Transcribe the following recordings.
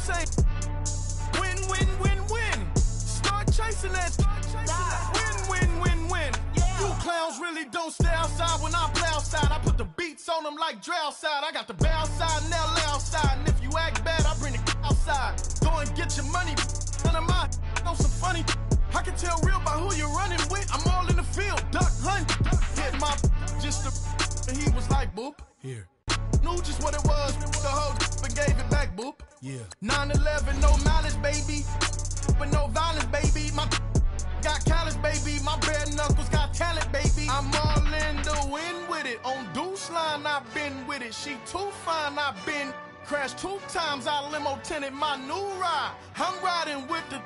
saying? Win, win, win, win. Start chasing that. Win, win, win, win. You clowns really don't stay outside when I play outside. I put the beats on them like Dre outside. I got the bow side and LA outside. And if you act bad, I bring the outside. Go and get your money. None of my know some funny. I can tell real by who you're running with. I'm all in the field, duck hunt. Hit my just and he was like, boop. Here. Knew just what it was. The whole and gave it back, boop. Yeah. 9/11, no malice, baby. But no violence, baby. My got callous, baby. My bare knuckles got talent, baby. I'm all in the wind with it. On Deuce line, I've been with it. She too fine, I've been crashed 2 times. I limo tinted my new ride. I'm riding with the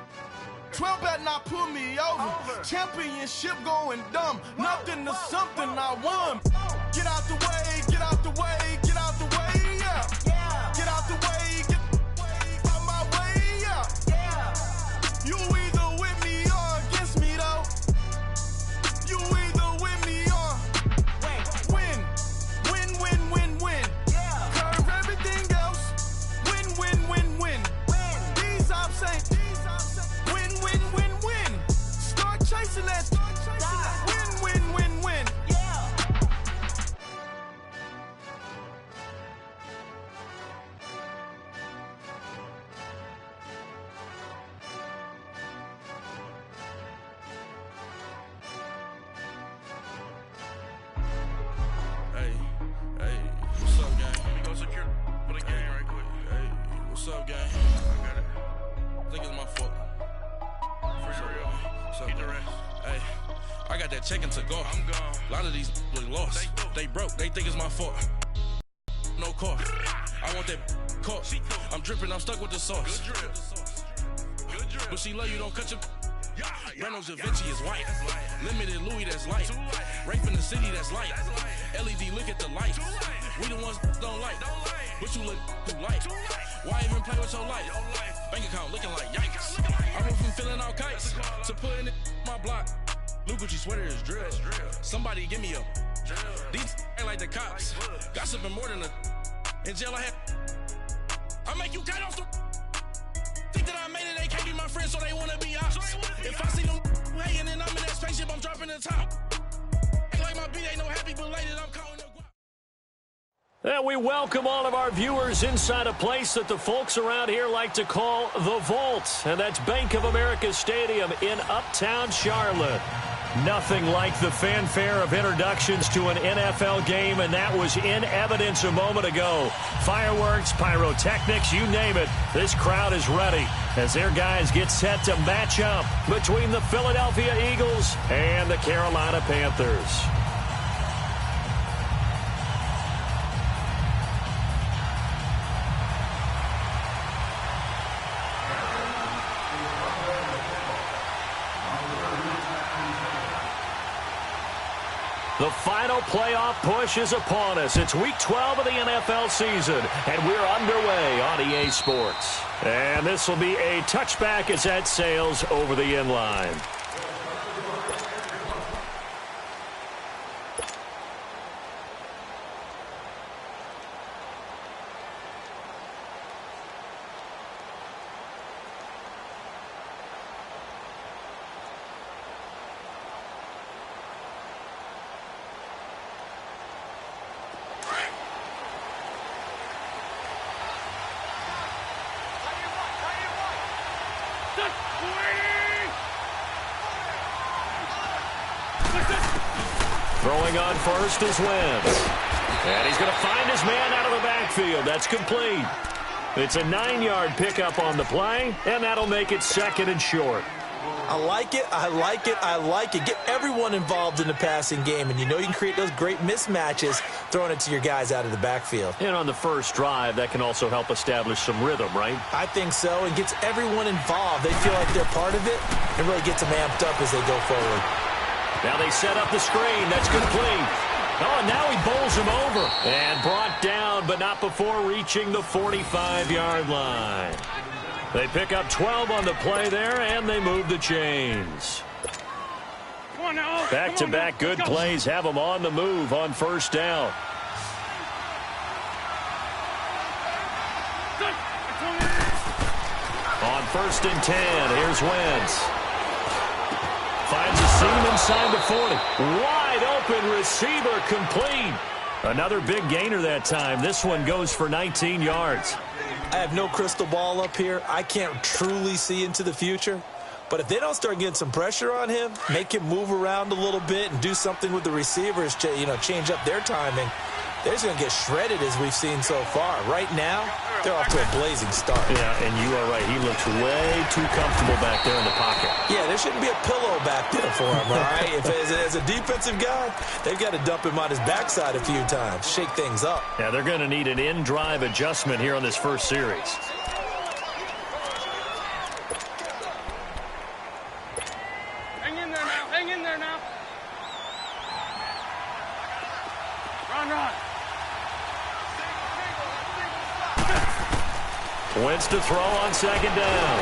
12 better not pull me over. Championship going dumb. Nothing to something I won. Get out the way, get out the way, get out the way, yeah. Get out the way, get out my way, yeah. You either with me or against me, though. You either with me or win. Win, win, win, win. Curve everything else. Win, win, win, win. These I'm saying. Win, win, win, win. Start chasing that. Win, win, win, win. Hey, what's up, gang? Let me go secure for the game right quick. Hey, what's up, gang? I got it. I think it's my fault. For real. What's up, man? Hey, I got that chicken to go. I'm gone. A lot of these look lost. They broke. They think it's my fault. No car. I want that caught. I'm dripping. I'm stuck with the sauce. Good drip. But she love you. Don't cut your. Reynolds Da Vinci is white. Limited Louis, that's light. Rape in the city, that's light. LED, look at the light. We the ones don't like. But you look too light. Why even play with your life? Bank account looking like yikes. I went from filling out kites to putting it my block. Blue Gucci sweater is drill. Somebody give me a. These ain't like the cops. Gossiping more than a. In jail I had. I make you cut off the. Think that I made it, they can't be my friends, so they wanna be ops. If I see them hating and I'm in that spaceship, I'm dropping the top. Ain't like my beat ain't no happy belated, I'm calling the. And we welcome all of our viewers inside a place that the folks around here like to call the Vault. And that's Bank of America Stadium in Uptown Charlotte. Nothing like the fanfare of introductions to an NFL game, and that was in evidence a moment ago. Fireworks, pyrotechnics, you name it. This crowd is ready as their guys get set to match up between the Philadelphia Eagles and the Carolina Panthers. The final playoff push is upon us. It's Week 12 of the NFL season, and we're underway on EA Sports. And this will be a touchback as that sails over the end line. Throwing on first is Wentz. And he's going to find his man out of the backfield. That's complete. It's a 9-yard pickup on the play, and that'll make it 2nd and short. I like it, I like it, I like it. Get everyone involved in the passing game, and you know you can create those great mismatches throwing it to your guys out of the backfield. And on the first drive, that can also help establish some rhythm, right? I think so. It gets everyone involved. They feel like they're part of it and really gets them amped up as they go forward. Now they set up the screen. That's complete. Oh, and now he bowls him over. And brought down, but not before reaching the 45-yard line. They pick up 12 on the play there, and they move the chains. Back-to-back good plays have them on the move on first down. 1st and 10. Here's Wentz. Finds a seam inside the 40. Wide open receiver complete. Another big gainer that time. This one goes for 19 yards. I have no crystal ball up here. I can't truly see into the future. But if they don't start getting some pressure on him, make him move around a little bit and do something with the receivers, change up their timing, they're just going to get shredded as we've seen so far. Right now, they're off to a blazing start. Yeah, and you are right. He looks way too comfortable back there in the pocket. Yeah, there shouldn't be a pillow back there for him, all right? As a defensive guy, they've got to dump him on his backside a few times, shake things up. Yeah, they're going to need an in-drive adjustment here on this first series. Hang in there now. Hang in there now. Run. Wentz to throw on 2nd down.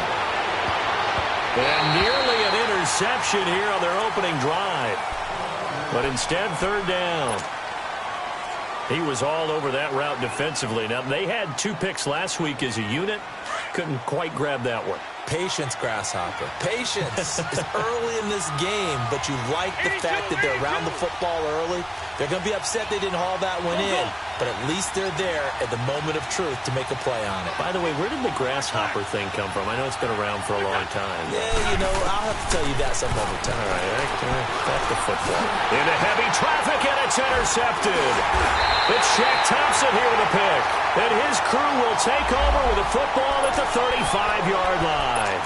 And nearly an interception here on their opening drive. But instead, 3rd down. He was all over that route defensively. Now, they had 2 picks last week as a unit. Couldn't quite grab that one. Patience, Grasshopper. Patience. It's early in this game, but you like the fact that they're around the football early. They're going to be upset they didn't haul that one in, but at least they're there at the moment of truth to make a play on it. By the way, where did the grasshopper thing come from? I know it's been around for a long time. Yeah, I'll have to tell you that some other time. All right, back to football. Into heavy traffic, and it's intercepted. It's Shaq Thompson here with a pick. And his crew will take over with a football at the 35-yard line.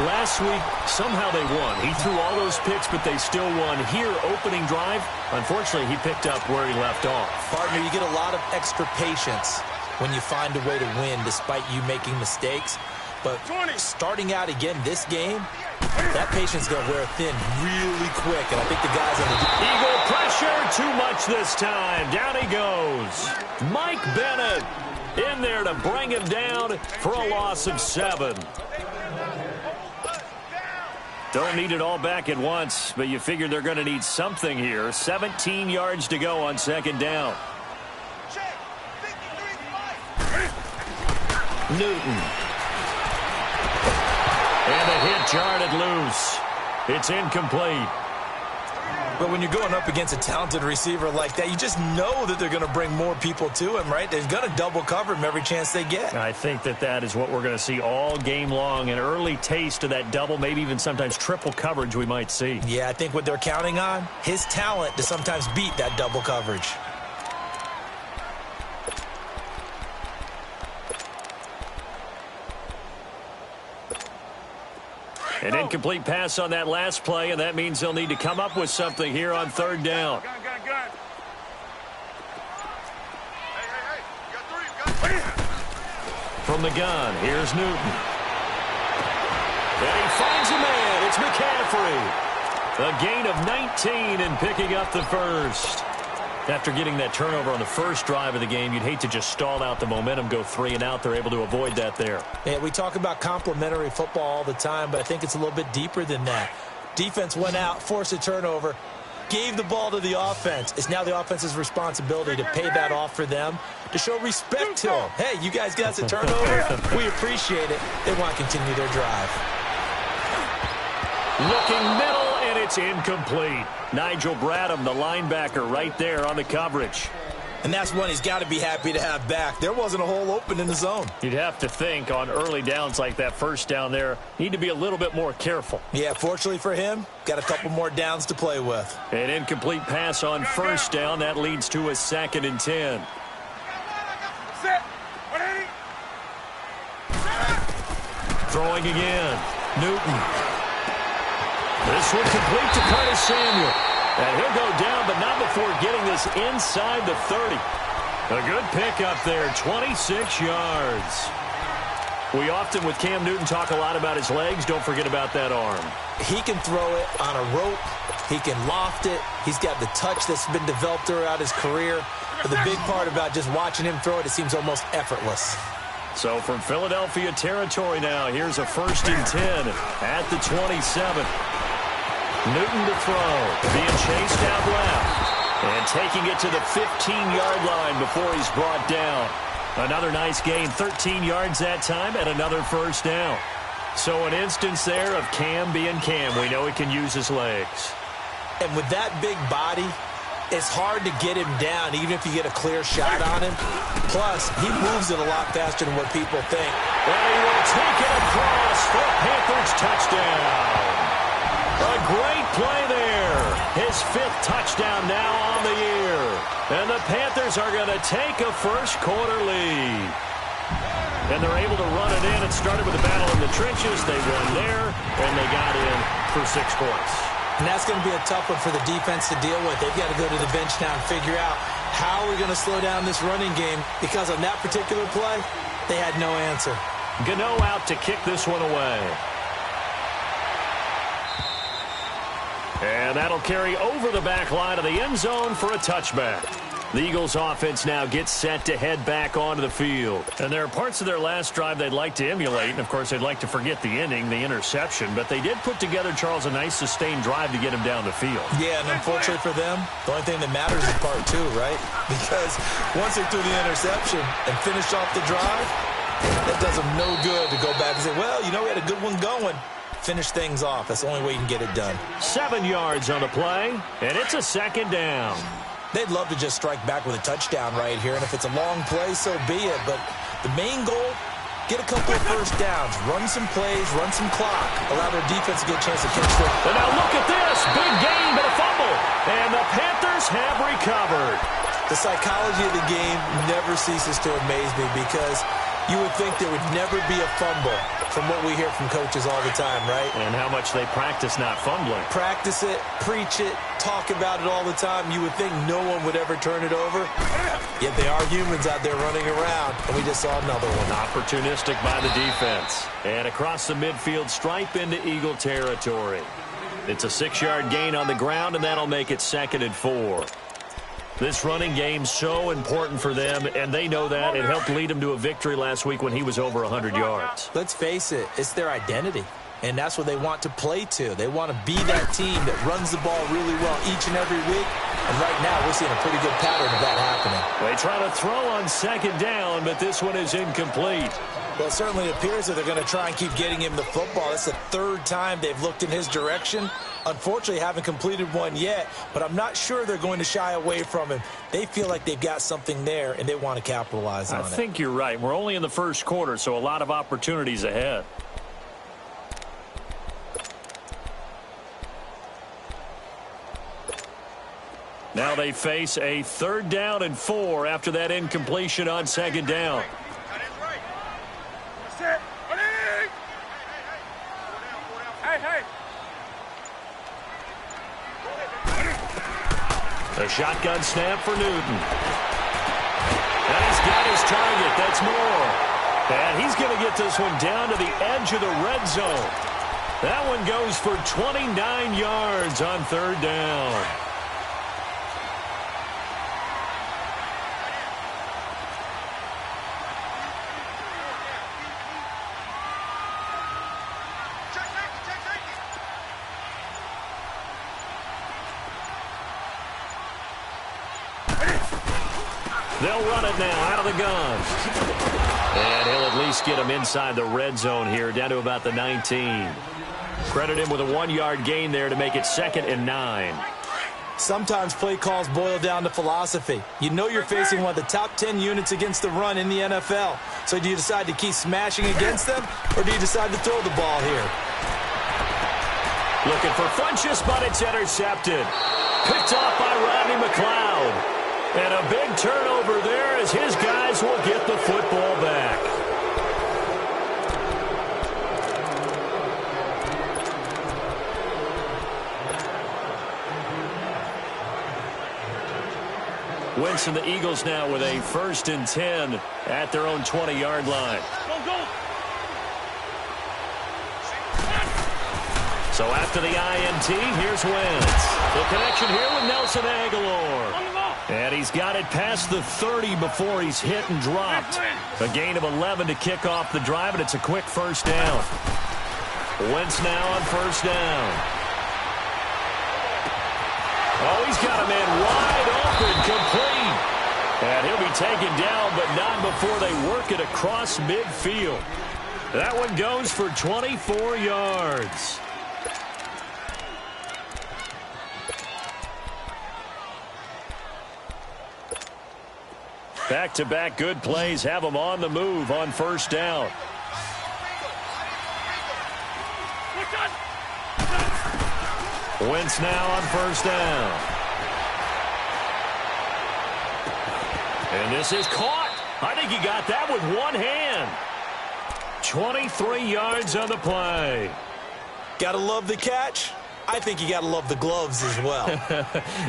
Last week, somehow they won. He threw all those picks, but they still won. Here, opening drive, unfortunately, he picked up where he left off. Partner, you get a lot of extra patience when you find a way to win despite you making mistakes. But starting out again this game, that patience is going to wear thin really quick. And I think the guys on the Eagle pressure, too much this time. Down he goes. Mike Bennett in there to bring him down for a loss of 7. Don't need it all back at once, but you figure they're going to need something here. 17 yards to go on 2nd down. Newton. And the hit jarred loose. It's incomplete. But when you're going up against a talented receiver like that, you just know that they're going to bring more people to him, right? They're going to double cover him every chance they get. I think that is what we're going to see all game long. An early taste of that double, maybe even sometimes triple coverage we might see. Yeah, I think what they're counting on, his talent to sometimes beat that double coverage. An incomplete pass on that last play, and that means they'll need to come up with something here on 3rd down. Gun. From the gun, here's Newton. And he finds a man. It's McCaffrey. A gain of 19 and picking up the first. After getting that turnover on the first drive of the game, you'd hate to just stall out the momentum, go 3 and out. They're able to avoid that there. Yeah, we talk about complementary football all the time, but I think it's a little bit deeper than that. Defense went out, forced a turnover, gave the ball to the offense. It's now the offense's responsibility to pay that off for them, to show respect to them. Hey, you guys got a turnover? We appreciate it. They want to continue their drive. Looking middle, and it's incomplete. Nigel Bradham, the linebacker, right there on the coverage. And that's one he's got to be happy to have back. There wasn't a hole open in the zone. You'd have to think on early downs like that first down there, need to be a little bit more careful. Yeah, fortunately for him, got a couple more downs to play with. An incomplete pass on 1st down. That leads to a 2nd and 10. Throwing again. Newton. This one complete to Curtis Samuel. And he'll go down, but not before getting this inside the 30. A good pickup there, 26 yards. We often, with Cam Newton, talk a lot about his legs. Don't forget about that arm. He can throw it on a rope. He can loft it. He's got the touch that's been developed throughout his career. But the big part about just watching him throw it, it seems almost effortless. So from Philadelphia territory now, here's a 1st and 10 at the 27. Newton to throw, being chased out left, and taking it to the 15-yard line before he's brought down. Another nice gain, 13 yards that time, and another 1st down. So an instance there of Cam being Cam. We know he can use his legs. And with that big body, it's hard to get him down, even if you get a clear shot on him. Plus, he moves it a lot faster than what people think. And he will take it across for a Panthers touchdown. A great play there. His 5th touchdown now on the year. And the Panthers are going to take a first-quarter lead. And they're able to run it in. It started with a battle in the trenches. They won there, and they got in for 6 points. And that's going to be a tough one for the defense to deal with. They've got to go to the bench now and figure out how we're going to slow down this running game, because on that particular play, they had no answer. Gano out to kick this one away. And that'll carry over the back line of the end zone for a touchback. The Eagles offense now gets set to head back onto the field. And there are parts of their last drive they'd like to emulate. And, of course, they'd like to forget the ending, the interception. But they did put together, Charles, a nice sustained drive to get him down the field. Yeah, and unfortunately for them, the only thing that matters is part 2, right? Because once they threw the interception and finished off the drive, that does them no good to go back and say, well, you know, we had a good one going. Finish things off. That's the only way you can get it done. 7 yards on the play, and it's a 2nd down. They'd love to just strike back with a touchdown right here, and if it's a long play, so be it. But the main goal, get a couple of first downs, run some plays, run some clock, allow their defense to get a chance to catch them. And now look at this, big gain, but a fumble, and the Panthers have recovered. The psychology of the game never ceases to amaze me, because you would think there would never be a fumble from what we hear from coaches all the time, right? And how much they practice not fumbling. Practice it, preach it, talk about it all the time. You would think no one would ever turn it over. Yet they are humans out there running around, and we just saw another one. Opportunistic by the defense. And across the midfield stripe into Eagle territory. It's a 6-yard gain on the ground, and that'll make it 2nd and 4. This running game so important for them, and they know that. It helped lead them to a victory last week when he was over 100 yards. Let's face it, it's their identity, and that's what they want to play to. They want to be that team that runs the ball really well each and every week, and right now we're seeing a pretty good pattern of that happening. They try to throw on 2nd down, but this one is incomplete. Well, it certainly appears that they're going to try and keep getting him the football. That's the 3rd time they've looked in his direction. Unfortunately, haven't completed one yet, but I'm not sure they're going to shy away from him. They feel like they've got something there, and they want to capitalize on it. I think you're right. We're only in the 1st quarter, so a lot of opportunities ahead. Now they face a 3rd down and 4 after that incompletion on 2nd down. A shotgun snap for Newton. And he's got his target. That's Moore. And he's going to get this one down to the edge of the red zone. That one goes for 29 yards on 3rd down. They'll run it now out of the gun. And he'll at least get him inside the red zone here, down to about the 19. Credit him with a 1-yard gain there to make it 2nd and 9. Sometimes play calls boil down to philosophy. You know you're facing one of the top 10 units against the run in the NFL. So do you decide to keep smashing against them, or do you decide to throw the ball here? Looking for Funchess, but it's intercepted. Picked off by Rodney McLeod. And a big turnover there as his guys will get the football back. Wentz and the Eagles now with a 1st and 10 at their own 20-yard line. Go, go. So after the INT, here's Wentz. The connection here with Nelson Aguilar. And he's got it past the 30 before he's hit and dropped. A gain of 11 to kick off the drive, and it's a quick 1st down. Wentz now on 1st down. Oh, he's got a man wide open, complete. And he'll be taken down, but not before they work it across midfield. That one goes for 24 yards. Back-to-back good plays have them on the move on first down. Wentz now on first down. And this is caught. I think he got that with one hand. 23 yards on the play. Gotta love the catch. I think you got to love the gloves as well.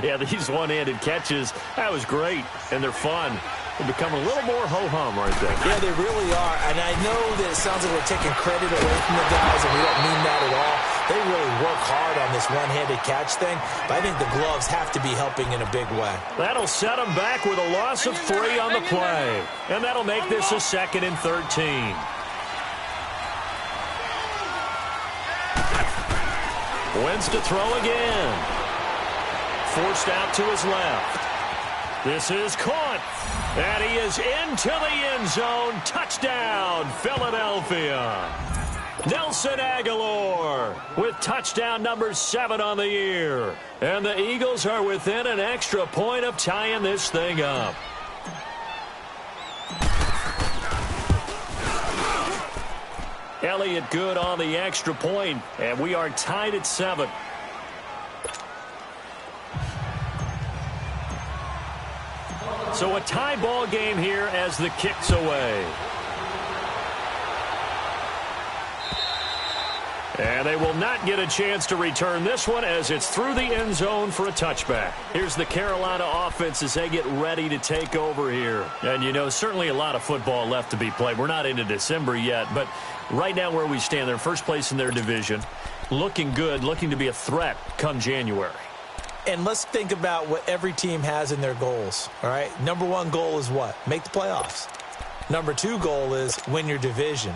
Yeah, these one-handed catches, that was great, and they're fun. They become a little more ho-hum right there. Yeah, they really are, and I know that it sounds like we're taking credit away from the guys, and we don't mean that at all. They really work hard on this one-handed catch thing, but I think the gloves have to be helping in a big way. That'll set them back with a loss of 3 on the play, and that'll make this a 2nd and 13. Wentz to throw again. Forced out to his left. This is caught. And he is into the end zone. Touchdown, Philadelphia. Nelson Aguilar with touchdown number 7 on the year. And the Eagles are within an extra point of tying this thing up. Elliott good on the extra point, and we are tied at 7. So a tie ball game here as the kick's away. And they will not get a chance to return this one as it's through the end zone for a touchback. Here's the Carolina offense as they get ready to take over here. And, you know, certainly a lot of football left to be played. We're not into December yet, but right now where we stand, they're first place in their division. Looking good, looking to be a threat come January. And let's think about what every team has in their goals, all right? Number 1 goal is what? Make the playoffs. Number 2 goal is win your division.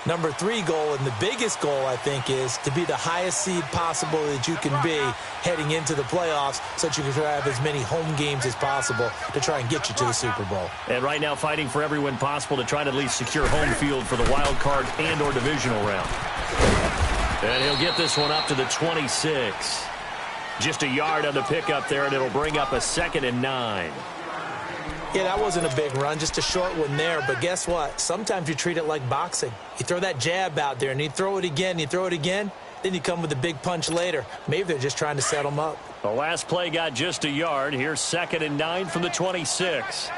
Number 3 goal, and the biggest goal, I think, is to be the highest seed possible that you can be heading into the playoffs so that you can have as many home games as possible to try and get you to the Super Bowl. And right now fighting for every win possible to try to at least secure home field for the wild card and or divisional round. And he'll get this one up to the 26. Just a yard on the pickup there, and it'll bring up a 2nd and 9. Yeah, that wasn't a big run, just a short one there. But guess what? Sometimes you treat it like boxing. You throw that jab out there, and you throw it again, then you come with a big punch later. Maybe they're just trying to set them up. The last play got just a yard. Here's 2nd and 9 from the 26.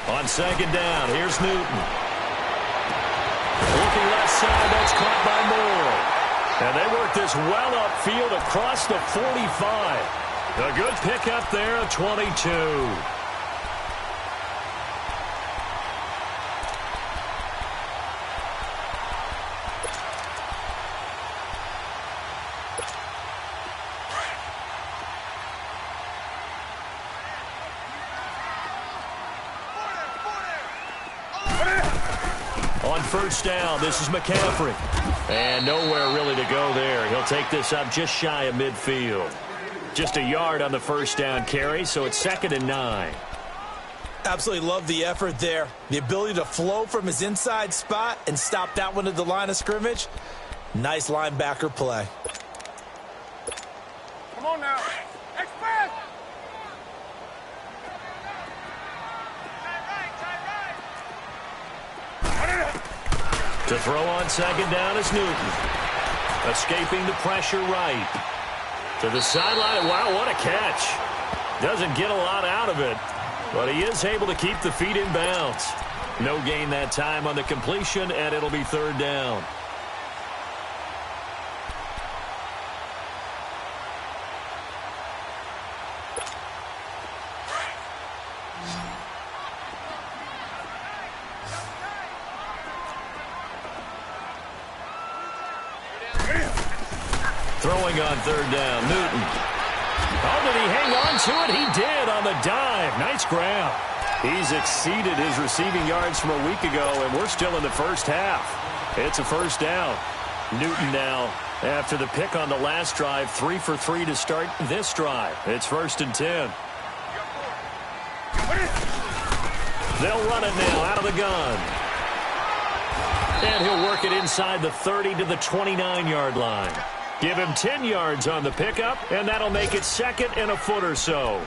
On 2nd down, here's Newton. Looking left side, that's caught by Moore. And they work this well upfield across the 45. A good pickup there, a 22. On first down, this is McCaffrey. And nowhere really to go there. He'll take this up just shy of midfield. Just a yard on the first down carry, so it's 2nd and 9. Absolutely love the effort there. The ability to flow from his inside spot and stop that one at the line of scrimmage. Nice linebacker play. Come on now. Express! To throw on 2nd down is Newton. Escaping the pressure right. To the sideline. Wow, what a catch. Doesn't get a lot out of it, but he is able to keep the feet in bounds. No gain that time on the completion, and it'll be 3rd down. Throwing on 3rd down, Newton. Oh, did he hang on to it? He did on the dive. Nice grab. He's exceeded his receiving yards from a week ago, and we're still in the first half. It's a 1st down. Newton now, after the pick on the last drive, 3 for 3 to start this drive. It's 1st and 10. They'll run it now out of the gun. And he'll work it inside the 30 to the 29-yard line. Give him 10 yards on the pickup, and that'll make it second and a foot or so.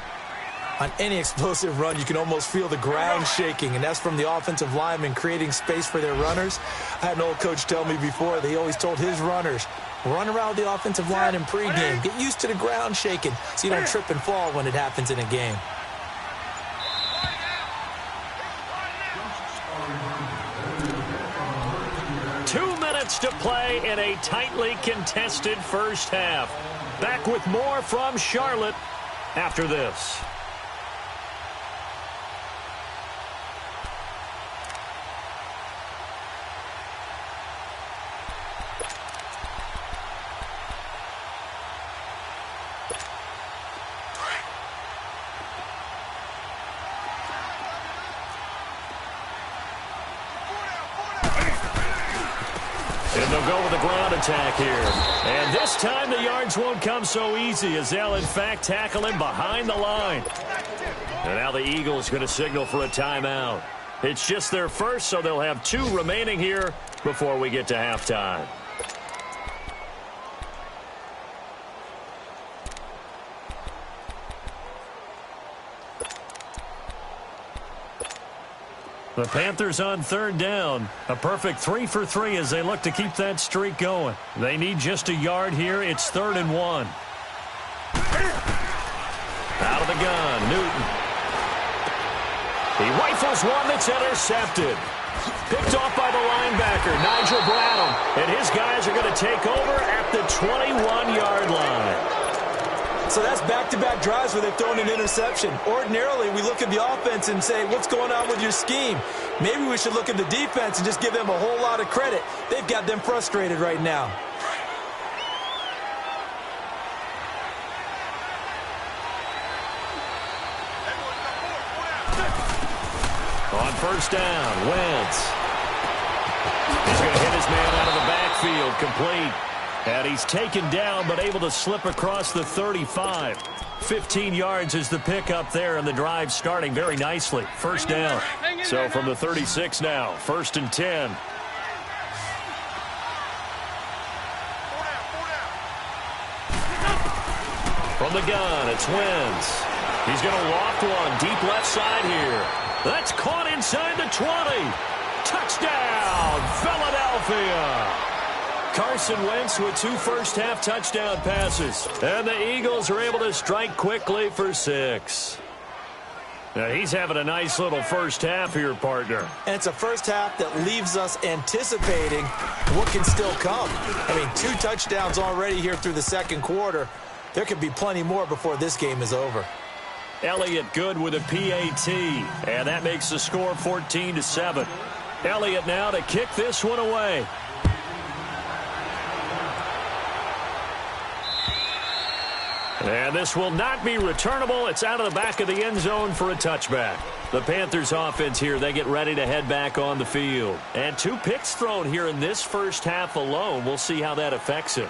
On any explosive run, you can almost feel the ground shaking, and that's from the offensive linemen creating space for their runners. I had an old coach tell me before, they always told his runners, run around the offensive line in pregame. Get used to the ground shaking so you don't trip and fall when it happens in a game. To play in a tightly contested first half. Back with more from Charlotte after this. And they'll go with a ground attack here. And this time the yards won't come so easy as they'll, in fact, tackle him behind the line. And now the Eagles going to signal for a timeout. It's just their first, so they'll have 2 remaining here before we get to halftime. The Panthers on third down. A perfect 3 for 3 as they look to keep that streak going. They need just a yard here. It's 3rd and 1. Out of the gun, Newton. He rifles one that's intercepted. Picked off by the linebacker, Nigel Bradham. And his guys are going to take over at the 21-yard line. So that's back-to-back drives where they've thrown an interception. Ordinarily, we look at the offense and say, what's going on with your scheme? Maybe we should look at the defense and just give them a whole lot of credit. They've got them frustrated right now. On first down, Wentz. He's going to hit his man out of the backfield, complete. And he's taken down, but able to slip across the 35. 15 yards is the pickup there, and the drive starting very nicely. First down. So from the 36 now, 1st and 10. From the gun, it's Wentz. He's going to loft one deep left side here. That's caught inside the 20. Touchdown, Philadelphia. Carson Wentz with 2 first-half touchdown passes. And the Eagles are able to strike quickly for 6. Now, he's having a nice little first half here, partner. And it's a first half that leaves us anticipating what can still come. I mean, 2 touchdowns already here through the second quarter. There could be plenty more before this game is over. Elliott good with a PAT. And that makes the score 14-7. Elliott now to kick this one away. And this will not be returnable. It's out of the back of the end zone for a touchback. The Panthers offense here, they get ready to head back on the field. And 2 picks thrown here in this first half alone. We'll see how that affects him.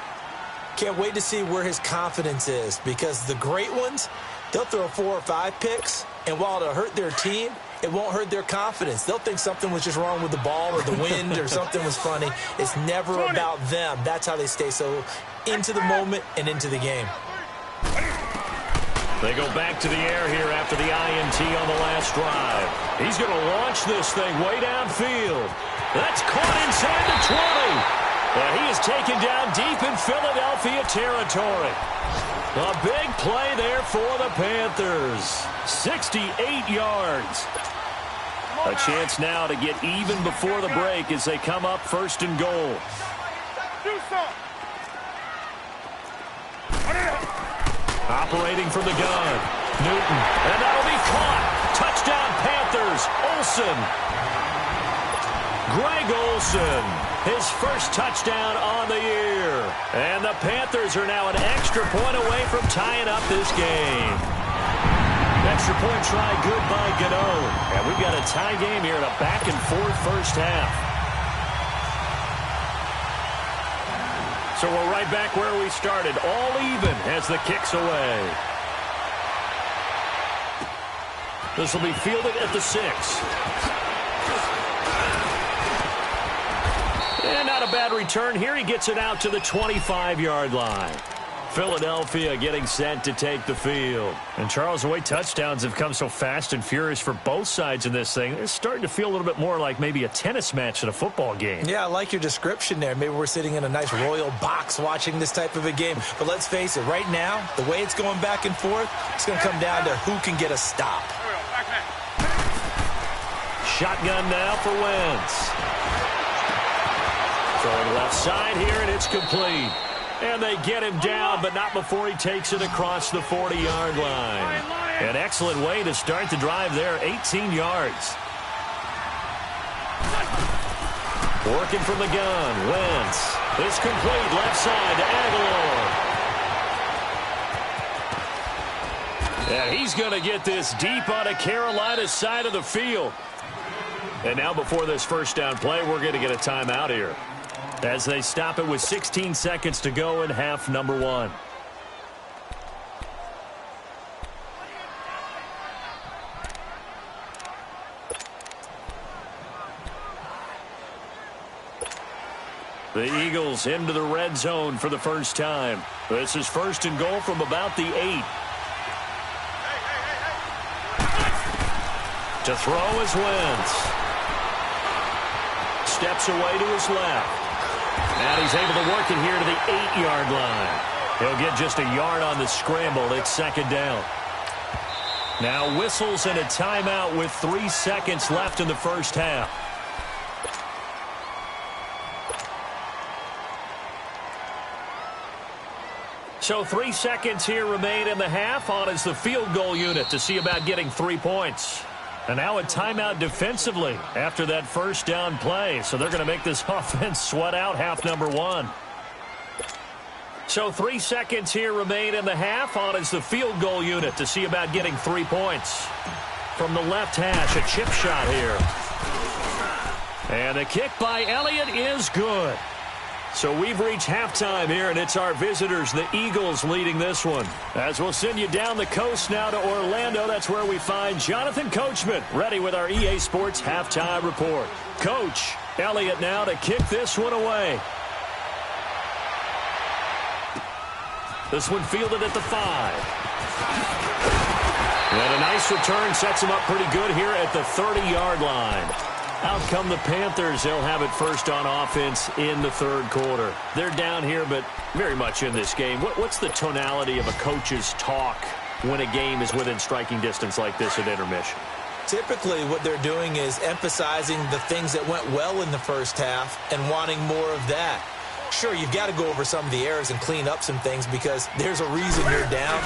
Can't wait to see where his confidence is, because the great ones, they'll throw 4 or 5 picks, and while it'll hurt their team, it won't hurt their confidence. They'll think something was just wrong with the ball or the wind or something was funny. It's never about them. That's how they stay so into the moment and into the game. They go back to the air here after the INT on the last drive. He's going to launch this thing way downfield. That's caught inside the 20. And he is taken down deep in Philadelphia territory. A big play there for the Panthers. 68 yards. A chance now to get even before the break as they come up 1st and goal. Operating from the gun, Newton, and that'll be caught. Touchdown, Panthers. Olsen. Greg Olsen, his first touchdown on the year. And the Panthers are now an extra point away from tying up this game. Extra point try good by Gano. And we've got a tie game here in a back-and-forth first half. So we're right back where we started, all even as the kick's away. This will be fielded at the 6. And not a bad return here. He gets it out to the 25-yard line. Philadelphia getting set to take the field. And Charles, the way touchdowns have come so fast and furious for both sides in this thing, it's starting to feel a little bit more like maybe a tennis match in a football game. Yeah, I like your description there. Maybe we're sitting in a nice royal box watching this type of a game. But let's face it, right now, the way it's going back and forth, it's going to come down to who can get a stop. Shotgun now for Wentz. Throwing left side here, and it's complete. And they get him down, but not before he takes it across the 40-yard line. An excellent way to start the drive there, 18 yards. Working from the gun, Wentz. It's complete, left side to Aguilar. And he's going to get this deep on a Carolina side of the field. And now before this first down play, we're going to get a timeout here, as they stop it with 16 seconds to go in half number 1. The Eagles into the red zone for the first time. This is first and goal from about the 8. To throw is Wentz. Steps away to his left. And he's able to work it here to the 8-yard line. He'll get just a yard on the scramble. It's second down. Now whistles and a timeout with 3 seconds left in the first half. So 3 seconds here remain in the half. On is the field goal unit to see about getting 3 points. And now a timeout defensively after that first down play. So they're going to make this offense sweat out half number 1. So 3 seconds here remain in the half. On is the field goal unit to see about getting 3 points. From the left hash, a chip shot here. And the kick by Elliott is good. So we've reached halftime here, and it's our visitors, the Eagles, leading this one. As we'll send you down the coast now to Orlando, that's where we find Jonathan Coachman, ready with our EA Sports Halftime Report. Coach, Elliott now to kick this one away. This one fielded at the 5. And a nice return sets him up pretty good here at the 30-yard line. Out come the Panthers. They'll have it first on offense in the third quarter. They're down here, but very much in this game. What's the tonality of a coach's talk when a game is within striking distance like this at intermission? Typically, what they're doing is emphasizing the things that went well in the first half and wanting more of that. Sure, you've got to go over some of the errors and clean up some things because there's a reason you're down.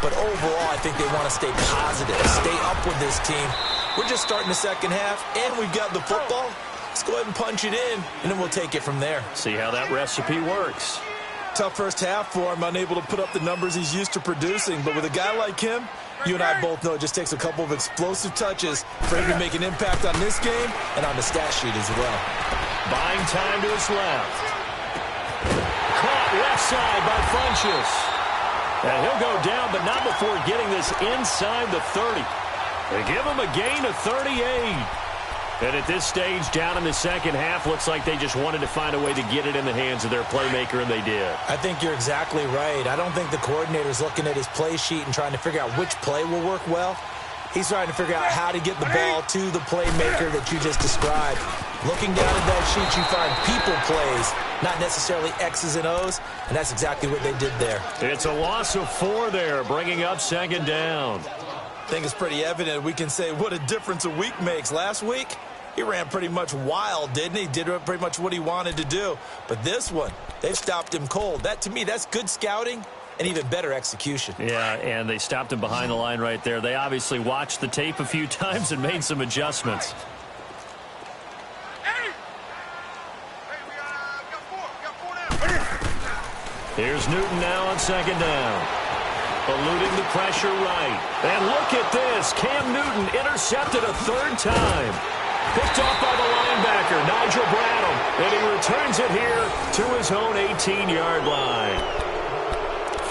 But overall, I think they want to stay positive, stay up with this team. We're just starting the second half, and we've got the football. Let's go ahead and punch it in, and then we'll take it from there. See how that recipe works. Tough first half for him, unable to put up the numbers he's used to producing. But with a guy like him, you and I both know it just takes a couple of explosive touches for him to make an impact on this game and on the stat sheet as well. Buying time to his left. Caught left side by Funchess. And he'll go down, but not before getting this inside the 30. They give him a gain of 38. And at this stage, down in the second half, looks like they just wanted to find a way to get it in the hands of their playmaker, and they did. I think you're exactly right. I don't think the coordinator's looking at his play sheet and trying to figure out which play will work well. He's trying to figure out how to get the ball to the playmaker that you just described. Looking down at that sheet, you find people plays, not necessarily X's and O's, and that's exactly what they did there. It's a loss of 4 there, bringing up second down. I think it's pretty evident we can say what a difference a week makes. Last week, he ran pretty much wild, didn't he? Did pretty much what he wanted to do. But this one, they've stopped him cold. That, to me, that's good scouting and even better execution. Yeah, and they stopped him behind the line right there. They obviously watched the tape a few times and made some adjustments. Here's Newton now on second down. Eluding the pressure right. And look at this. Cam Newton intercepted a 3rd time. Picked off by the linebacker, Nigel Bradham. And he returns it here to his own 18-yard line.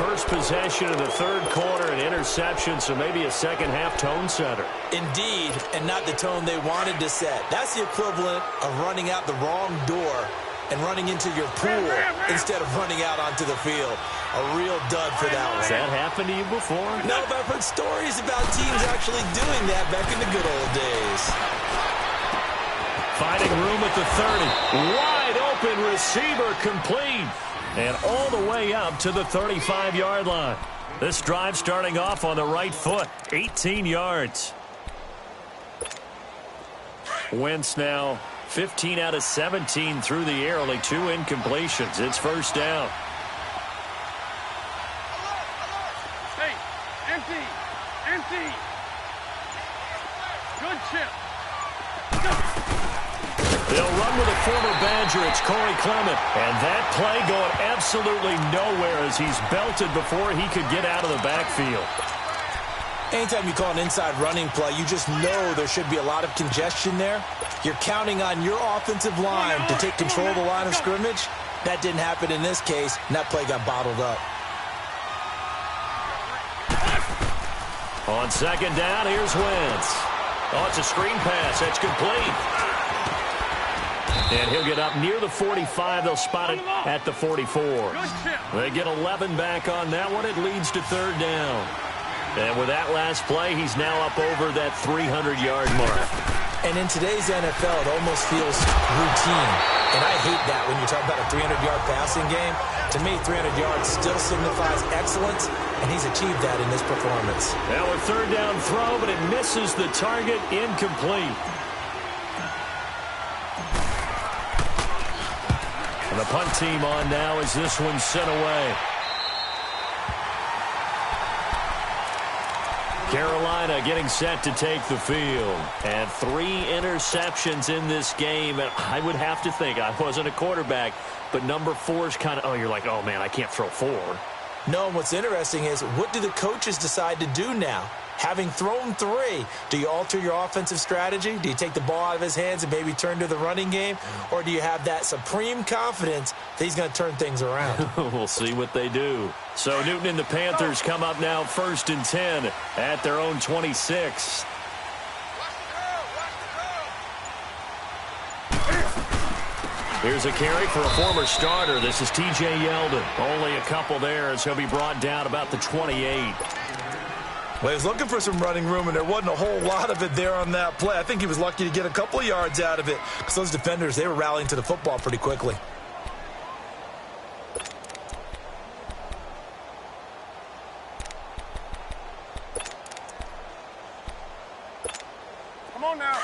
first possession of the third quarter, an interception, so maybe a second-half tone setter. Indeed, and not the tone they wanted to set. That's the equivalent of running out the wrong door and running into your pool instead of running out onto the field. A real dud for that one. Has that happened to you before? No, but I've heard stories about teams actually doing that back in the good old days. Finding room at the 30. Wide open receiver complete. And all the way up to the 35-yard line. This drive starting off on the right foot. 18 yards. Wentz now 15 out of 17 through the air. Only 2 incompletions. It's first down. Hey, empty. Empty. Good chip. They'll run with a former Badger. It's Corey Clement. And that play going absolutely nowhere as he's belted before he could get out of the backfield. Anytime you call an inside running play, you just know there should be a lot of congestion there. You're counting on your offensive line to take control of the line of scrimmage. That didn't happen in this case, and that play got bottled up. On second down, here's Wentz. Oh, it's a screen pass. That's complete. And he'll get up near the 45. They'll spot it at the 44. They get 11 back on that one. It leads to third down. And with that last play, he's now up over that 300-yard mark. And in today's NFL, it almost feels routine. And I hate that when you talk about a 300-yard passing game. To me, 300 yards still signifies excellence, and he's achieved that in this performance. Now a third down throw, but it misses the target, incomplete. And the punt team on now as this one's sent away. Carolina getting set to take the field. And 3 interceptions in this game. And I would have to think, I wasn't a quarterback, but number 4 is kind of, oh, you're like, oh, man, I can't throw 4. No, what's interesting is, what do the coaches decide to do now? Having thrown 3, do you alter your offensive strategy? Do you take the ball out of his hands and maybe turn to the running game? Or do you have that supreme confidence that he's going to turn things around? We'll see what they do. So Newton and the Panthers come up now 1st and 10 at their own 26. Here's a carry for a former starter. This is T.J. Yeldon. Only a couple there as he'll be brought down about the 28. Well, he was looking for some running room, and there wasn't a whole lot of it there on that play. I think he was lucky to get a couple of yards out of it because those defenders, they were rallying to the football pretty quickly. Come on now.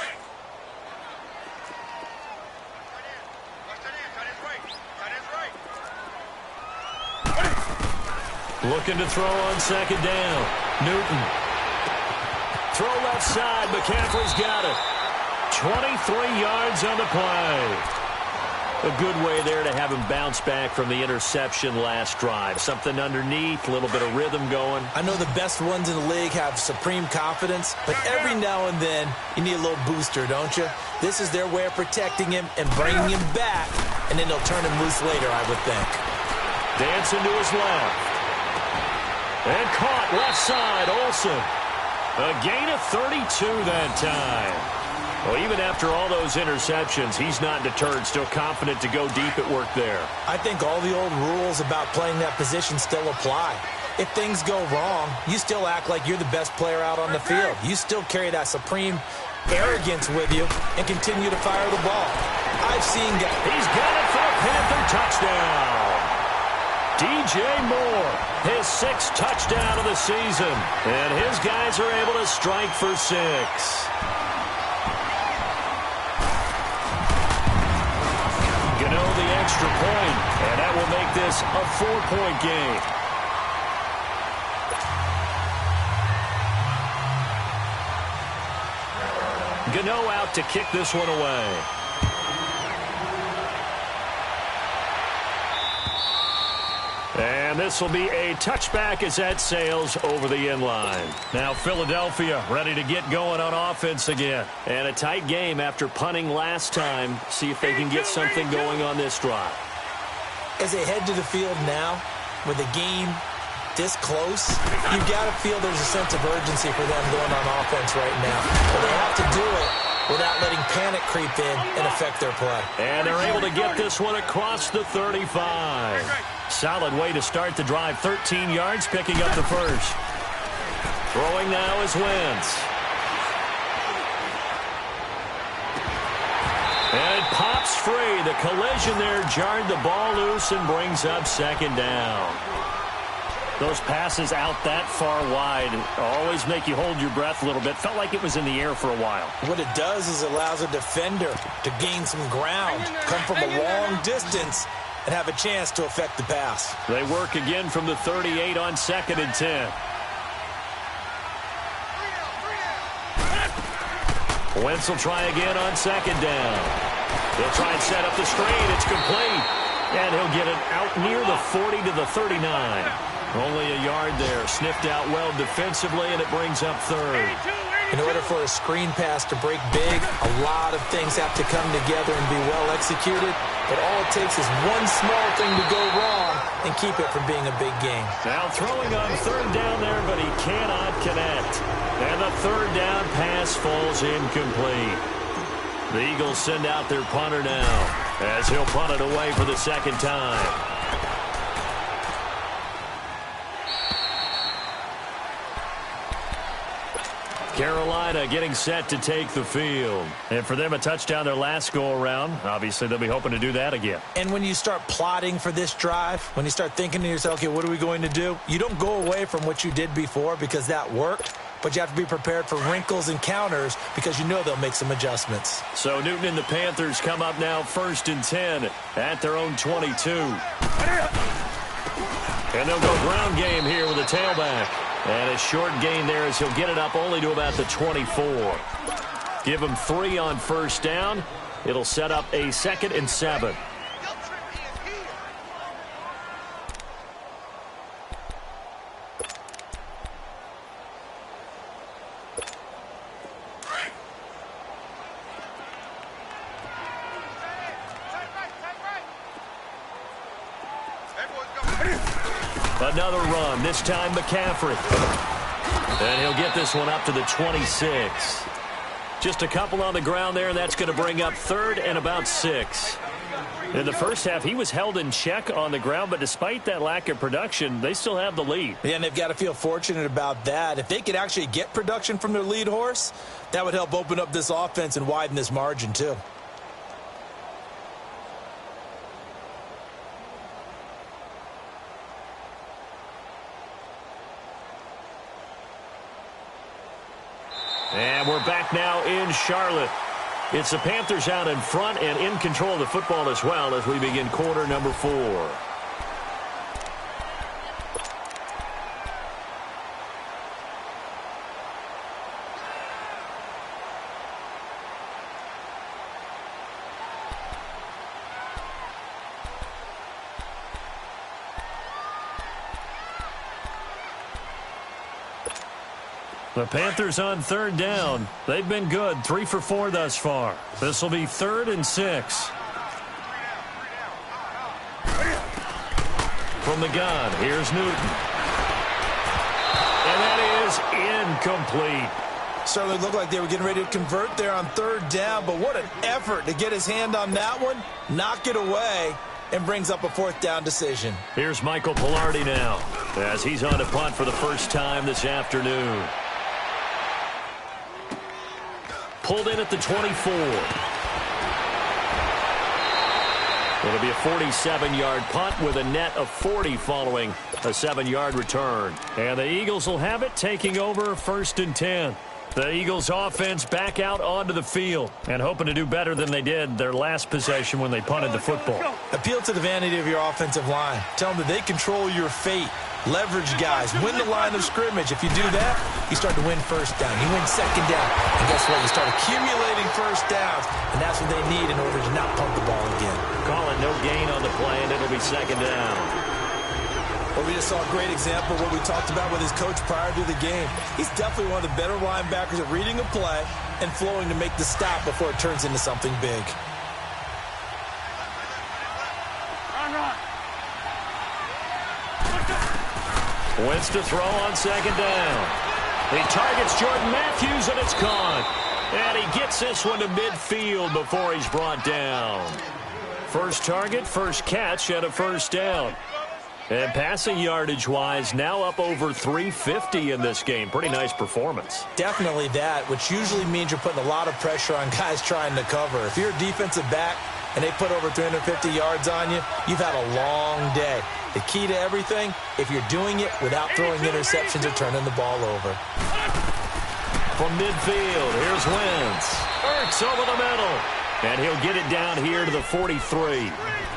Looking to throw on second down. Newton. Throw left side. McCaffrey's got it. 23 yards on the play. A good way there to have him bounce back from the interception last drive. Something underneath, a little bit of rhythm going. I know the best ones in the league have supreme confidence, but every now and then you need a little booster, don't you? This is their way of protecting him and bringing him back, and then they'll turn him loose later, I would think. Dancing to his left. And caught left side, Olsen. A gain of 32 that time. Well, even after all those interceptions, he's not deterred, still confident to go deep at work there. I think all the old rules about playing that position still apply. If things go wrong, you still act like you're the best player out on the field. You still carry that supreme arrogance with you and continue to fire the ball. I've seen guys. He's got it for a Panther touchdown. DJ Moore, his 6th touchdown of the season. And his guys are able to strike for 6. Gano the extra point, and that will make this a 4-point game. Gano out to kick this one away. And this will be a touchback as that sails over the end line. Now Philadelphia ready to get going on offense again. And a tight game after punting last time. See if they can get something going on this drive. As they head to the field now with a game this close, you've got to feel there's a sense of urgency for them going on offense right now. But they have to do it without letting panic creep in and affect their play. And they're able to get this one across the 35. Solid way to start the drive. 13 yards, picking up the first. Throwing now is Wentz. And it pops free. The collision there jarred the ball loose and brings up second down. Those passes out that far wide always make you hold your breath a little bit. Felt like it was in the air for a while. What it does is it allows a defender to gain some ground, come from a long distance, and have a chance to affect the pass. They work again from the 38 on 2nd and 10. Wentz will try again on 2nd down. He'll try and set up the screen. It's complete. And he'll get it out near the 40 to the 39. Only a yard there. Sniffed out well defensively, and it brings up third. In order for a screen pass to break big, a lot of things have to come together and be well executed. But all it takes is one small thing to go wrong and keep it from being a big game. Now throwing on 3rd down there, but he cannot connect. And the 3rd down pass falls incomplete. The Eagles send out their punter now as he'll punt it away for the 2nd time. Carolina getting set to take the field. And for them, a touchdown their last go-around. Obviously, they'll be hoping to do that again. And when you start plotting for this drive, when you start thinking to yourself, okay, what are we going to do? You don't go away from what you did before because that worked, but you have to be prepared for wrinkles and counters because you know they'll make some adjustments. So Newton and the Panthers come up now 1st and 10 at their own 22. And they'll go ground game here with a tailback. And a short gain there as he'll get it up only to about the 24. Give him 3 on 1st down. It'll set up a 2nd and 7. Another run, this time McCaffrey. And he'll get this one up to the 26. Just a couple on the ground there, and that's going to bring up 3rd and about 6. In the first half, he was held in check on the ground, but despite that lack of production, they still have the lead. Yeah, and they've got to feel fortunate about that. If they could actually get production from their lead horse, that would help open up this offense and widen this margin too. And we're back now in Charlotte. It's the Panthers out in front and in control of the football as well as we begin quarter number 4. The Panthers on 3rd down. They've been good, 3 for 4 thus far. This will be 3rd and 6. From the gun, here's Newton. And that is incomplete. Certainly looked like they were getting ready to convert there on 3rd down, but what an effort to get his hand on that one, knock it away, and brings up a 4th down decision. Here's Michael Pilardi now as he's on a punt for the first time this afternoon. Pulled in at the 24. It'll be a 47-yard punt with a net of 40 following a 7-yard return. And the Eagles will have it, taking over 1st and 10. The Eagles offense back out onto the field and hoping to do better than they did their last possession when they punted the football. Appeal to the vanity of your offensive line. Tell them that they control your fate. Leverage guys. Win the line of scrimmage. If you do that, you start to win 1st down. You win 2nd down. And guess what? You start accumulating 1st downs. And that's what they need in order to not pump the ball again. Call it no gain on the play, and it'll be 2nd down. Well, we just saw a great example of what we talked about with his coach prior to the game. He's definitely one of the better linebackers at reading a play and flowing to make the stop before it turns into something big. Wentz to throw on second down. He targets Jordan Matthews, and it's caught. And he gets this one to midfield before he's brought down. First target, first catch, and a first down. And passing yardage-wise, now up over 350 in this game. Pretty nice performance. Definitely that, which usually means you're putting a lot of pressure on guys trying to cover. If you're a defensive back and they put over 350 yards on you, you've had a long day. The key to everything, if you're doing it without throwing interceptions or turning the ball over. From midfield, here's Wentz. Ertz over the middle. And he'll get it down here to the 43.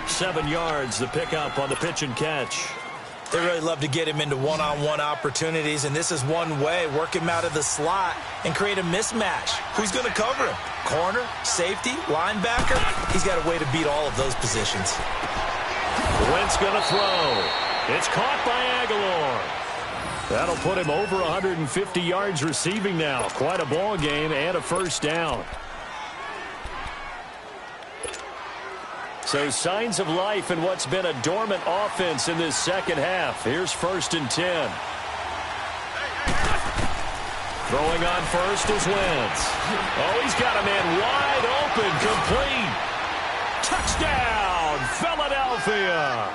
7 yards, the pickup on the pitch and catch. They really love to get him into one-on-one opportunities, and this is one way. Work him out of the slot and create a mismatch. Who's going to cover him? Corner, safety, linebacker? He's got a way to beat all of those positions. Wentz going to throw. It's caught by Aguilar. That'll put him over 150 yards receiving now. Quite a ball game and a first down. So signs of life in what's been a dormant offense in this second half. Here's 1st and 10. Throwing on first is Wentz. Oh, he's got a man wide open, complete. Touchdown, Philadelphia.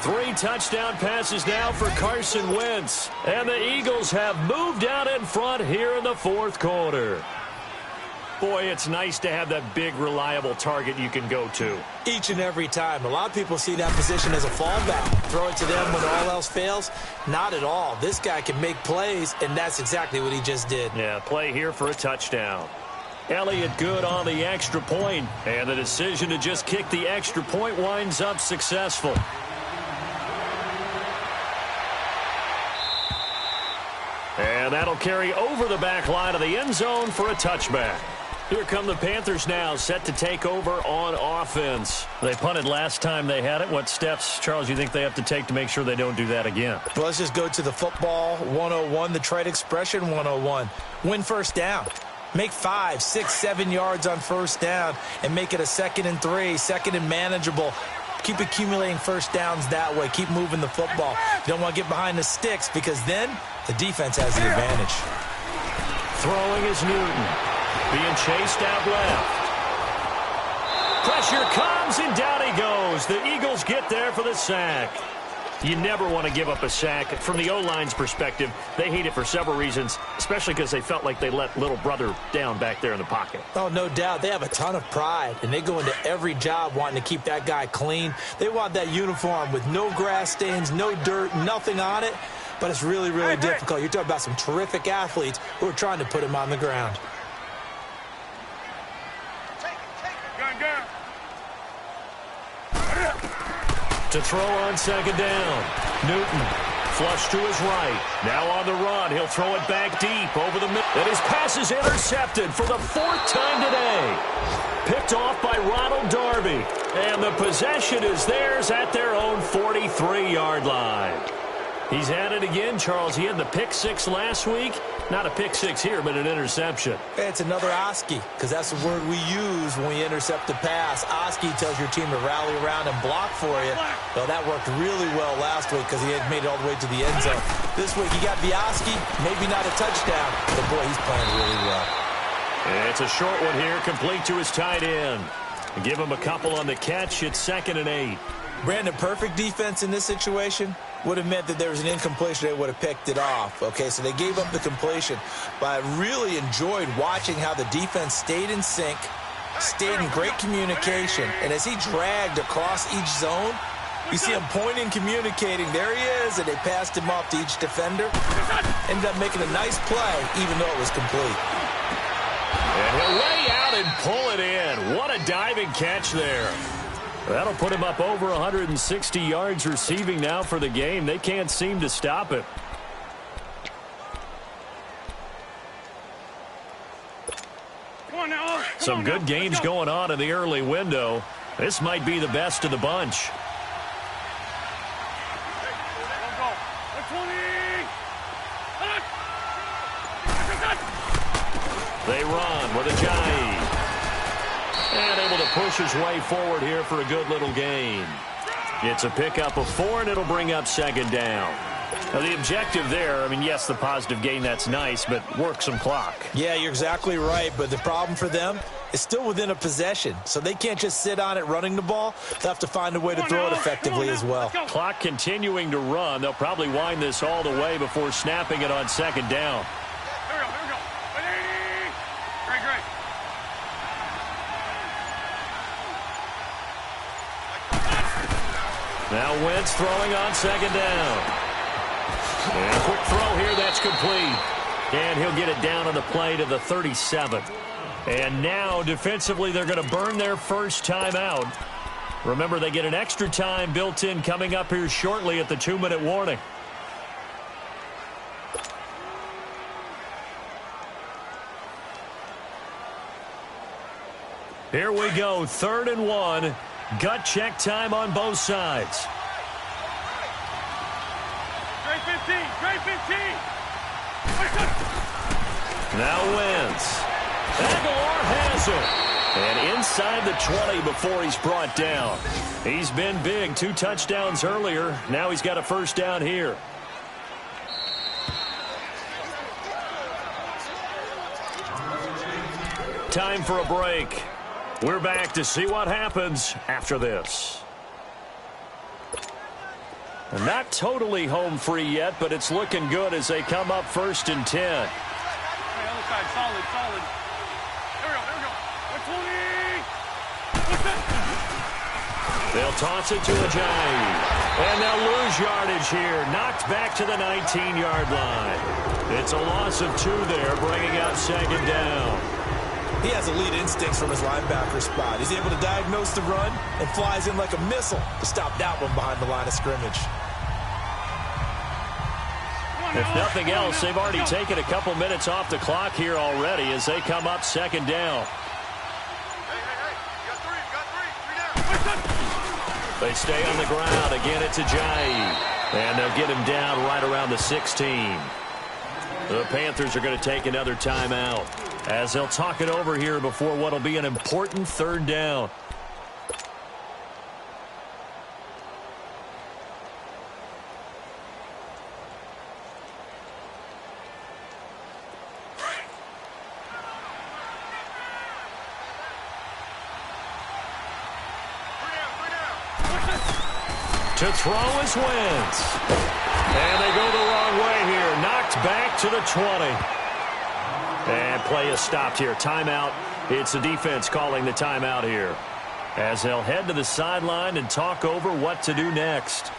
3 touchdown passes now for Carson Wentz. And the Eagles have moved out in front here in the 4th quarter. Boy, it's nice to have that big, reliable target you can go to. Each and every time. A lot of people see that position as a fallback. Throw it to them when all else fails. Not at all. This guy can make plays, and that's exactly what he just did. Yeah, play here for a touchdown. Elliott good on the extra point, and the decision to just kick the extra point winds up successful. And that'll carry over the back line of the end zone for a touchback. Here come the Panthers now, set to take over on offense. They punted last time they had it. What steps, Charles, you think they have to take to make sure they don't do that again? Well, let's just go to the football 101, the trade expression 101. Win first down. Make 5, 6, 7 yards on first down and make it a 2nd and 3, 2nd and manageable. Keep accumulating first downs that way. Keep moving the football. You don't want to get behind the sticks because then the defense has the advantage. Throwing is Newton. Being chased out left. Pressure comes, and down he goes. The Eagles get there for the sack. You never want to give up a sack. From the O-line's perspective, they hate it for several reasons, especially because they felt like they let little brother down back there in the pocket. Oh, no doubt. They have a ton of pride, and they go into every job wanting to keep that guy clean. They want that uniform with no grass stains, no dirt, nothing on it. But it's really, really difficult. You're talking about some terrific athletes who are trying to put him on the ground. To throw on second down. Newton flush to his right. Now on the run. He'll throw it back deep over the middle. And his pass is intercepted for the 4th time today. Picked off by Ronald Darby. And the possession is theirs at their own 43-yard line. He's at it again, Charles. He had the pick 6 last week. Not a pick 6 here, but an interception. It's another Oski, because that's the word we use when we intercept the pass. Oski tells your team to rally around and block for you. Well, that worked really well last week because he had made it all the way to the end zone. This week, he got Oski, maybe not a touchdown, but boy, he's playing really well. And it's a short one here, complete to his tight end. Give him a couple on the catch. It's 2nd and 8. Brandon, perfect defense in this situation would have meant that there was an incompletion. They would have picked it off. Okay, so they gave up the completion. But I really enjoyed watching how the defense stayed in sync, stayed in great communication. And as he dragged across each zone, you see him pointing, communicating. There he is, and they passed him off to each defender. Ended up making a nice play, even though it was complete. And he'll lay out and pull it in. What a diving catch there. That'll put him up over 160 yards receiving now for the game. They can't seem to stop it. Some good games going on in the early window. This might be the best of the bunch. They run with Ajayi. And able to push his way forward here for a good little gain. It's a pickup of 4, and it'll bring up 2nd down. Now, the objective there, I mean, yes, the positive gain, that's nice, but work some clock. Yeah, you're exactly right, but the problem for them is still within a possession, so they can't just sit on it running the ball. They'll have to find a way to throw it effectively as well. Clock continuing to run. They'll probably wind this all the way before snapping it on second down. Here we go. Great. Now Wentz throwing on second down. And a quick throw here, that's complete. And he'll get it down on the play to the 37. And now, defensively, they're going to burn their first timeout. Remember, they get an extra time built in coming up here shortly at the 2-minute warning. Here we go, 3rd and 1. Gut check time on both sides. Great 15. Now Wentz. Aguilar has it. And inside the 20 before he's brought down. He's been big. 2 touchdowns earlier. Now he's got a first down here. Time for a break. We're back to see what happens after this. Not totally home free yet, but it's looking good as they come up 1st and 10. Hey, other side, solid. Here we go. 20. They'll toss it to Ajayi. And they'll lose yardage here. Knocked back to the 19-yard line. It's a loss of 2 there, bringing out second down. He has elite instincts from his linebacker spot. He's able to diagnose the run and flies in like a missile to stop that one behind the line of scrimmage. If nothing else, they've already taken a couple minutes off the clock here already as they come up second down. They stay on the ground. Again, it's Ajayi. And they'll get him down right around the 16. The Panthers are going to take another timeout as they'll talk it over here before what will be an important 3rd down. To throw is Wentz. And they go the wrong way here. Knocked back to the 20. And play is stopped here. Timeout. It's the defense calling the timeout here as they'll head to the sideline and talk over what to do next.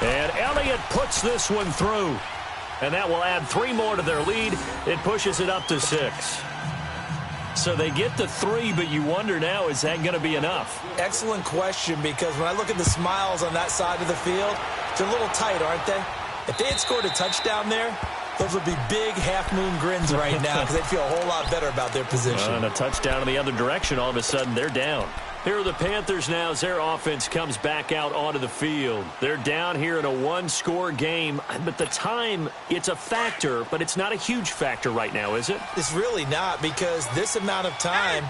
And Elliott puts this one through. And that will add 3 more to their lead. It pushes it up to 6. So they get the 3, but you wonder now, is that going to be enough? Excellent question, because when I look at the smiles on that side of the field, they're a little tight, aren't they? If they had scored a touchdown there, those would be big half-moon grins right now because they'd feel a whole lot better about their position. And a touchdown in the other direction, all of a sudden they're down. Here are the Panthers now as their offense comes back out onto the field. They're down here in a 1-score game, but the time, it's a factor, but it's not a huge factor right now, is it? It's really not, because this amount of time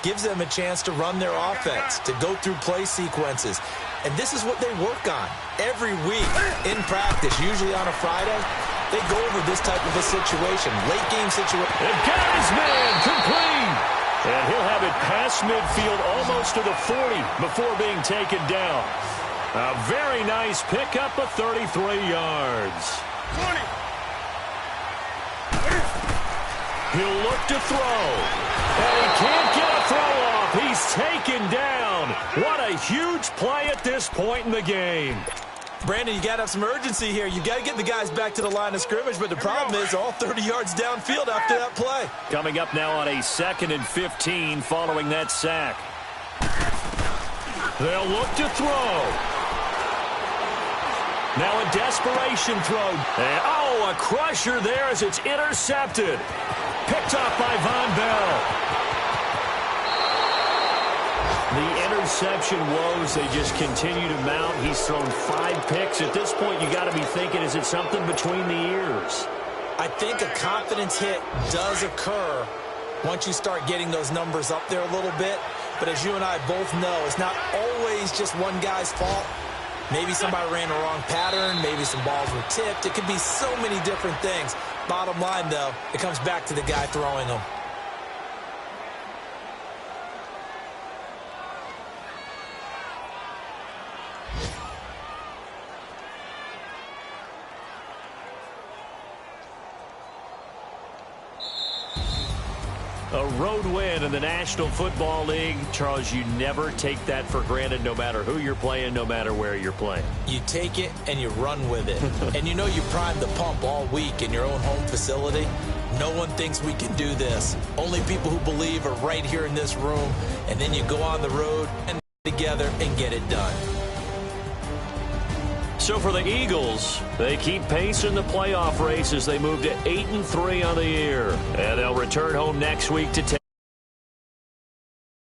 gives them a chance to run their offense, to go through play sequences. And this is what they work on every week in practice, usually on a Friday. They go over this type of a situation, late game situation. And got his man complete. And he'll have it past midfield almost to the 40 before being taken down. A very nice pickup of 33 yards. 20. He'll look to throw. And he can't get a throw off. He's taken down. What a huge play at this point in the game. Brandon, you got to have some urgency here. You got to get the guys back to the line of scrimmage, but the problem is all 30 yards downfield after that play. Coming up now on a 2nd and 15 following that sack. They'll look to throw. Now a desperation throw. And, a crusher there as it's intercepted. Picked off by Von Bell. The interception woes, they just continue to mount. He's thrown 5 picks. At this point, you got to be thinking, is it something between the ears? I think a confidence hit does occur once you start getting those numbers up there a little bit. But as you and I both know, it's not always just one guy's fault. Maybe somebody ran the wrong pattern. Maybe some balls were tipped. It could be so many different things. Bottom line, though, it comes back to the guy throwing them. A road win in the National Football League. Charles, you never take that for granted no matter who you're playing, no matter where you're playing. You take it and you run with it. And you know you primed the pump all week in your own home facility. No one thinks we can do this. Only people who believe are right here in this room. And then you go on the road and together and get it done. So for the Eagles, they keep pace in the playoff race as they move to 8-3 on the year. And they'll return home next week to take